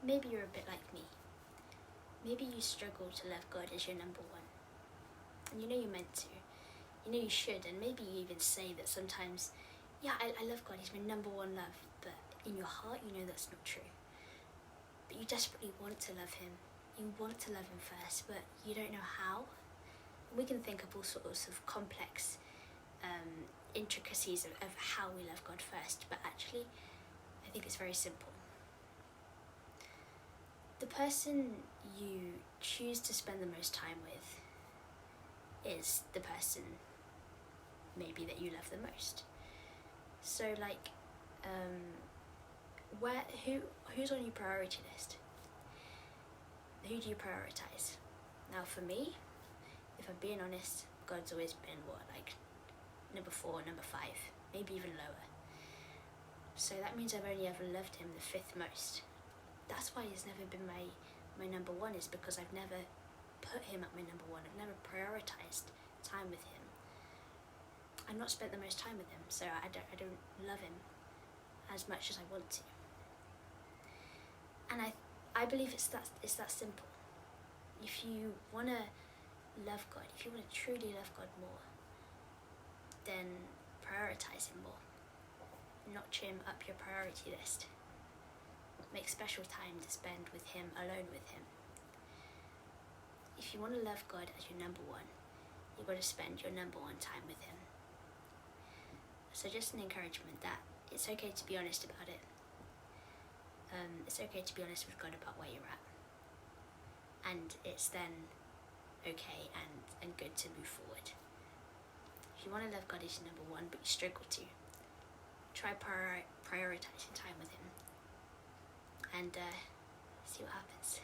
maybe you're a bit like me. Maybe you struggle to love God as your number one. And you know you're meant to. You know you should, and maybe you even say that sometimes, yeah, I love God, he's my number one love, but in your heart you know that's not true. But you desperately want to love him. You want to love him first, but you don't know how. We can think of all sorts of complex intricacies of how we love God first, but actually I think it's very simple. The person you choose to spend the most time with is the person maybe that you love the most. So like, who's on your priority list? Who do you prioritize? Now for me, if I'm being honest, God's always been like number 4, number 5, maybe even lower. So that means I've only ever loved him the 5th most. That's why he's never been my number 1, is because I've never put him at my number 1. I've never prioritized time with him. I've not spent the most time with him, so I don't love him as much as I want to. And I believe it's that simple. If you want to love God, if you want to truly love God more, then prioritize him more. Notch him up your priority list. Make special time to spend with him, alone with him. If you want to love God as your number 1, you've got to spend your number 1 time with him. So just an encouragement that it's okay to be honest about it. It's okay to be honest with God about where you're at. And it's then okay and good to move forward. If you want to love God as your number 1 but you struggle to, try prioritizing time with him and see what happens.